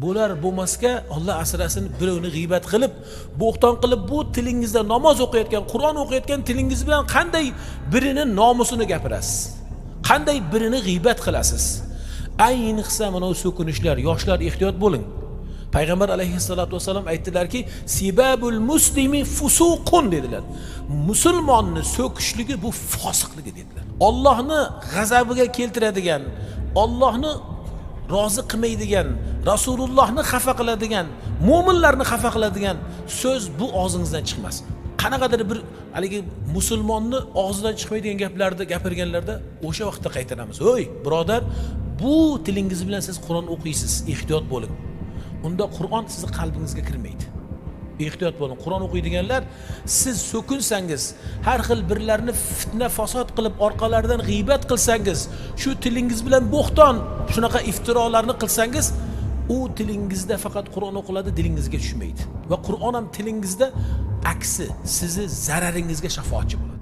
Bular bo'lmasga Alloh asrasin, birovni g'iybat qilib, bo'xton qilib, bu tilingizda namoz o'qiyotgan, Qur'on o'qiyotgan tilingiz bilan qanday birini nomusini gapirasiz? Qanday birini g'iybat qilasiz? Ayniqsa mana bu so'kinishlar, yoshlar ehtiyot bo'ling. Payg'ambar alayhissalatu vasallam aytdilarki, "Sibabul muslimi fusuqun" dedilar. Musulmonni so'kishligi bu fosiqligi dedilar. Allohni g'azabiga keltiradigan, Allohni rozi qilmaydigan, Rasulullohni xafa qiladigan, mu'minlarni xafa qiladigan so'z bu og'zingizdan chiqmasin. Qanaqadir bir haligi musulmonni og'zidan chiqmaydigan gaplarni gapirganlarda o'sha vaqtda qaytaramiz. O'y, birodar, bu tilingiz bilan siz Qur'on o'qiysiz, ehtiyot bo'ling. Unda Qur'on sizni qalbingizga kirmaydi. Ehtiyot bo'ling. Qur'on o'qiydiganlar, siz so'kinsangiz, har xil birlarni fitna fasod qilib orqalaridan g'iybat qilsangiz, shu tilingiz bilan bo'xton, shunaqa iftirolarni qilsangiz, u tilingizda faqat Qur'on o'qiladi, dilingizga tushmaydi. Va Qur'on ham tilingizda aksi, sizni zararingizga shafoatchi bo'ladi.